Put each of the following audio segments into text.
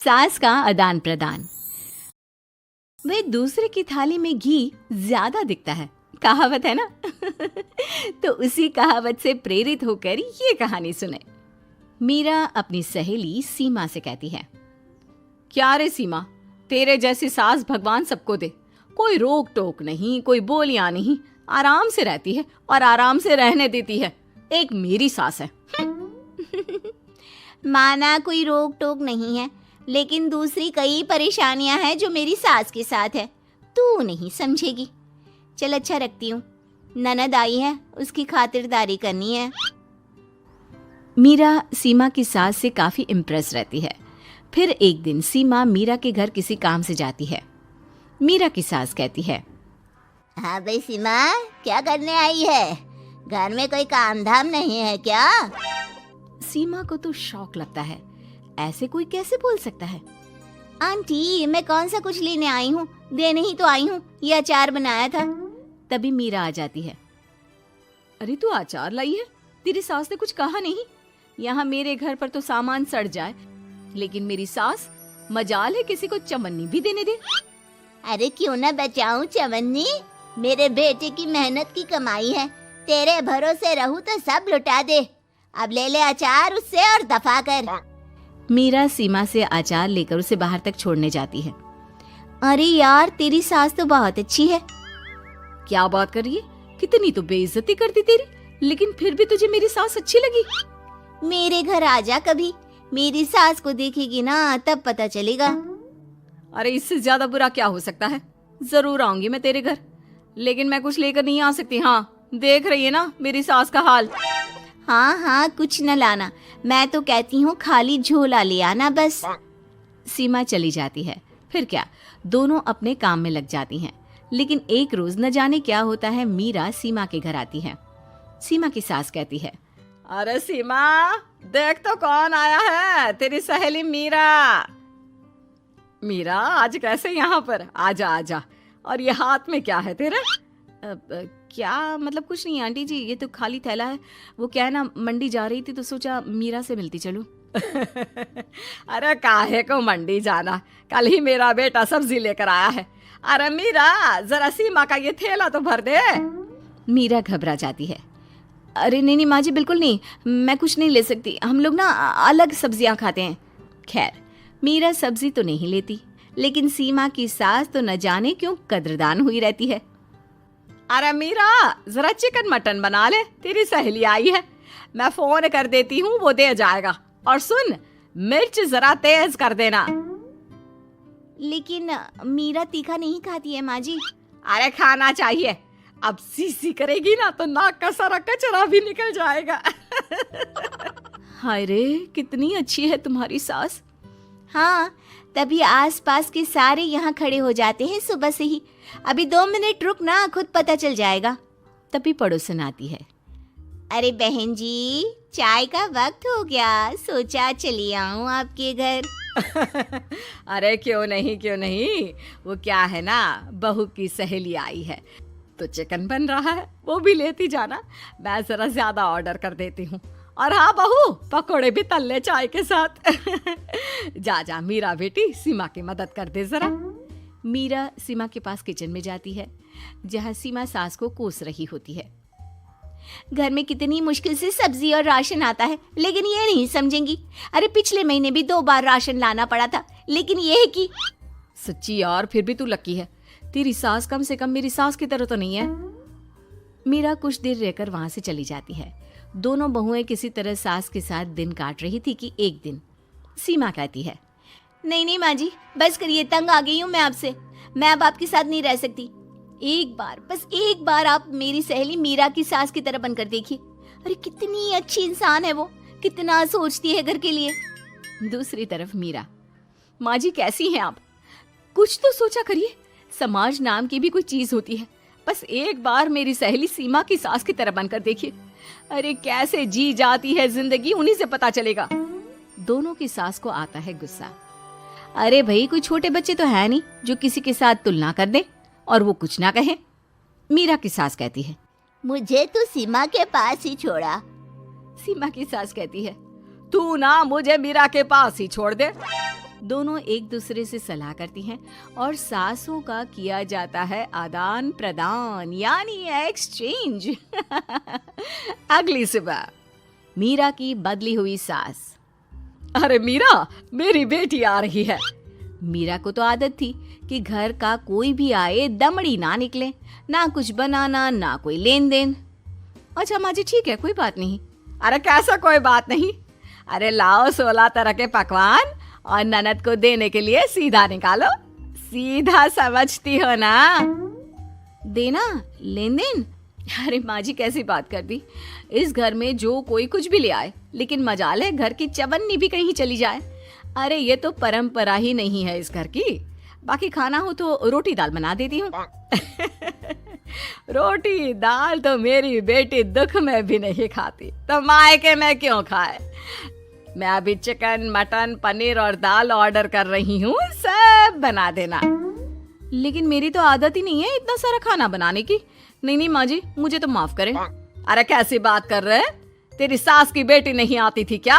सास का आदान प्रदान। वे दूसरे की थाली में घी ज्यादा दिखता है, कहावत है ना। तो उसी कहावत से प्रेरित होकर ये कहानी सुने। मीरा अपनी सहेली सीमा से कहती है, क्या रे सीमा, तेरे जैसी सास भगवान सबको दे। कोई रोक टोक नहीं, कोई बोलियां नहीं, आराम से रहती है और आराम से रहने देती है। एक मेरी सास है। माना कोई रोक टोक नहीं है, लेकिन दूसरी कई परेशानियां हैं जो मेरी सास के साथ है। तू नहीं समझेगी। चल अच्छा रखती हूँ, ननद आई है, उसकी खातिरदारी करनी है। मीरा सीमा की सास से काफी इम्प्रेस रहती है। फिर एक दिन सीमा मीरा के घर किसी काम से जाती है। मीरा की सास कहती है, हाँ भाई सीमा, क्या करने आई है? घर में कोई काम धाम नहीं है क्या? सीमा को तो शौक लगता है, ऐसे कोई कैसे बोल सकता है। आंटी, मैं कौन सा कुछ लेने आई हूँ, देने ही तो आई हूँ। ये अचार बनाया था। तभी मीरा आ जाती है। अरे तू अचार लाई है? तेरी सास ने कुछ कहा नहीं? यहाँ मेरे घर पर तो सामान सड़ जाए, लेकिन मेरी सास मजाल है किसी को चवन्नी भी देने दे। अरे क्यों ना बचाऊं चवन्नी, मेरे बेटे की मेहनत की कमाई है। तेरे भरोसे रहूं तो सब लुटा दे। अब ले ले अचार उससे और दफा कर। मीरा सीमा से अचार लेकर उसे बाहर तक छोड़ने जाती है। अरे यार, तेरी सास तो बहुत अच्छी है। क्या बात कर रही है? कितनी तो बेइज्जती करती तेरी, लेकिन फिर भी तुझे मेरी सास अच्छी लगी। मेरे घर आ जा कभी, मेरी सास को देखेगी ना तब पता चलेगा। अरे इससे ज्यादा बुरा क्या हो सकता है। जरूर आऊंगी मैं तेरे घर, लेकिन मैं कुछ लेकर नहीं आ सकती। हाँ, देख रही है ना मेरी सास का हाल। हाँ हाँ, कुछ न लाना, मैं तो कहती हूँ खाली झोला ले आना बस। सीमा चली जाती है। फिर क्या, दोनों अपने काम में लग जाती हैं। लेकिन एक रोज न जाने क्या होता है, मीरा सीमा के घर आती है। सीमा की सास कहती है, अरे सीमा, देख तो कौन आया है, तेरी सहेली मीरा। मीरा, आज कैसे यहाँ पर? आजा आजा। और ये हाथ में क्या है तेरे? क्या मतलब? कुछ नहीं आंटी जी, ये तो खाली थैला है। वो क्या है ना, मंडी जा रही थी तो सोचा मीरा से मिलती चलूं। अरे काहे को मंडी जाना, कल ही मेरा बेटा सब्जी लेकर आया है। अरे मीरा, जरा सीमा का ये थैला तो भर दे। मीरा घबरा जाती है। अरे नहीं नहीं माँ जी, बिल्कुल नहीं, मैं कुछ नहीं ले सकती। हम लोग ना अलग सब्जियां खाते हैं। खैर, मीरा सब्जी तो नहीं लेती, लेकिन सीमा की सास तो न जाने क्यों कद्रदान हुई रहती है। अरे मीरा, जरा चिकन मटन बना ले, तेरी सहेली आई है। मैं फोन कर देती हूँ, वो दे जाएगा। और सुन, मिर्च जरा तेज कर देना। लेकिन मीरा तीखा नहीं खाती है माँ जी। अरे खाना चाहिए। अब सीसी करेगी ना तो नाक का सारा कचरा भी निकल जाएगा। हाय रे, कितनी अच्छी है तुम्हारी सास। हाँ, तभी आसपास के सारे यहाँ खड़े हो जाते हैं सुबह से ही। अभी 2 मिनट रुक ना, खुद पता चल जाएगा। तभी पड़ोसन आती है। अरे बहन जी, चाय का वक्त हो गया, सोचा चली आऊं आपके घर। अरे क्यों नहीं क्यों नहीं, वो क्या है ना, बहू की सहेली आई है तो चिकन बन रहा है, वो भी लेती जाना। मैं जरा ज्यादा ऑर्डर कर देती हूँ। और हाँ बहू, पकोड़े भी तल ले चाय के साथ। जा जा मीरा बेटी, सीमा की मदद कर दे जरा। मीरा सीमा के पास किचन में जाती है, जहाँ सीमा सास को कोस रही होती है। घर में कितनी मुश्किल से सब्जी और राशन आता है, लेकिन ये नहीं समझेंगी। अरे पिछले महीने भी 2 बार राशन लाना पड़ा था, लेकिन ये है कि सच्ची यार, फिर भी तू लकी है। तेरी सास कम से कम मेरी सास की तरह तो नहीं है। मीरा कुछ देर रहकर वहां से चली जाती है। दोनों बहुएं किसी तरह सास के साथ दिन काट रही थी कि एक दिन सीमा कहती है, नहीं नहीं माँ जी, बस करिए, तंग आ गई हूँ मैं आपसे। मैं अब आपके साथ नहीं रह सकती। एक बार, बस एक बार आप मेरी सहेली मीरा की सास की तरह बनकर देखिए। अरे कितनी अच्छी इंसान है वो, कितना सोचती है घर के लिए। दूसरी तरफ मीरा, माँ जी कैसी हैं आप? कुछ तो सोचा करिए, समाज नाम की भी कोई चीज होती है। बस एक बार मेरी सहेली सीमा की सास की तरह बनकर देखिए। अरे कैसे जी जाती है जिंदगी, उन्हीं से पता चलेगा। दोनों की सास को आता है गुस्सा। अरे भाई, कोई छोटे बच्चे तो है नहीं जो किसी के साथ तुलना कर दे और वो कुछ ना कहे। मीरा की सास कहती है, मुझे तो सीमा के पास ही छोड़ा। सीमा की सास कहती है, तू ना मुझे मीरा के पास ही छोड़ दे। दोनों एक दूसरे से सलाह करती हैं और सासों का किया जाता है आदान प्रदान यानी एक्सचेंज। अगली सुबह मीरा की बदली हुई सास। अरे मीरा, मेरी बेटी आ रही है। मीरा को तो आदत थी कि घर का कोई भी आए दमड़ी ना निकले, ना कुछ बनाना ना कोई लेन देन। अच्छा माँ जी ठीक है, कोई बात नहीं। अरे कैसा कोई बात नहीं, अरे लाओ 16 तरह के पकवान और ननद को देने के लिए सीधा निकालो। सीधा समझती हो ना? देना लेन देन? अरे माँ जी कैसी बात कर दी। इस घर में जो कोई कुछ भी ले आए, लेकिन मजाल है घर की चवन्नी भी कहीं चली जाए। अरे ये तो परंपरा ही नहीं है इस घर की। बाकी खाना हो तो रोटी दाल बना देती हूँ। रोटी दाल तो मेरी बेटी दुख में भी नहीं खाती, तो मायके में क्यों खाए। मैं अभी चिकन मटन पनीर और दाल ऑर्डर कर रही हूँ, सब बना देना। लेकिन मेरी तो आदत ही नहीं है इतना सारा खाना बनाने की। नहीं नहीं माँ जी, मुझे तो माफ करें। अरे कैसी बात कर रहे हैं, तेरी सास की बेटी नहीं आती थी क्या?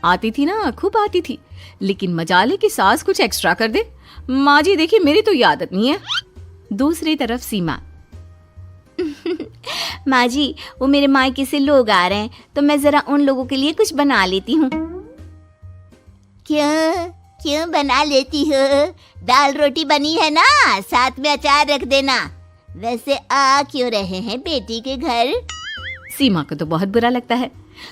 आती थी ना, खूब आती थी, लेकिन मजाले की सास कुछ एक्स्ट्रा कर दे। माँ जी देखिए मेरी तो ये आदत नहीं है। दूसरी तरफ सीमा। माँ जी वो मेरे मायके से लोग आ रहे हैं, तो मैं जरा उन लोगों के लिए कुछ बना लेती हूँ। क्यों क्यों बना लेती हो? दाल रोटी बनी है ना, साथ में अचार रख देना। वैसे आ क्यों रहे हैं बेटी के घर? सीमा को तो बहुत बुरा लगता है।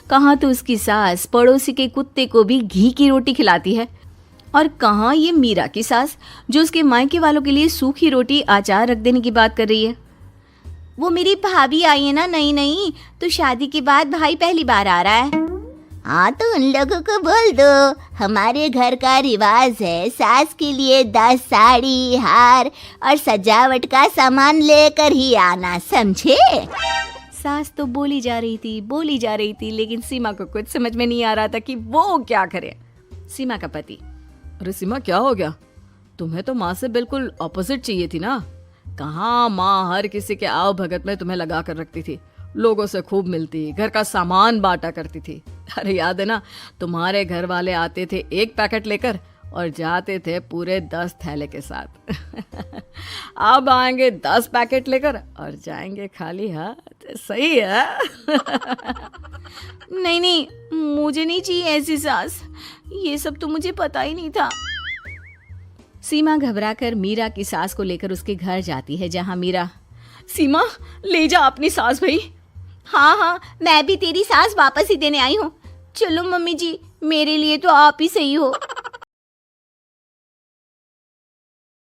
कहाँ तो उसकी सास पड़ोसी के कुत्ते को भी घी की रोटी खिलाती है, और कहाँ ये मीरा की सास जो उसके मायके वालों के लिए सूखी रोटी अचार रख देने की बात कर रही है। वो मेरी भाभी आई है ना, नई, तो शादी के बाद भाई पहली बार आ रहा है। हाँ तो उन लोगों को बोल दो, हमारे घर का रिवाज है सास के लिए 10 साड़ी हार और सजावट का सामान लेकर ही आना, समझे? सास तो बोली जा रही थी, लेकिन सीमा को कुछ समझ में नहीं आ रहा था कि वो क्या करे। सीमा का पति। अरे सीमा क्या हो गया? तुम्हें तो माँ से बिल्कुल ऑपोजिट चाहिए थी ना। कहाँ माँ हर किसी के आव भगत में तुम्हें लगा कर रखती थी, लोगों से खूब मिलती, घर का सामान बांटा करती थी। अरे याद है ना, तुम्हारे घर वाले आते थे 1 पैकेट लेकर और जाते थे पूरे 10 थैले के साथ। अब आएंगे 10 पैकेट लेकर और जाएंगे खाली हाथ। सही है। नहीं, मुझे नहीं चाहिए ऐसी सास, ये सब तो मुझे पता ही नहीं था। सीमा घबराकर मीरा की सास को लेकर उसके घर जाती है, जहां मीरा। सीमा ले जा अपनी सास भाई। हाँ मैं भी तेरी सास वापस ही देने आई हूँ। चलो मम्मी जी, मेरे लिए तो आप ही सही हो।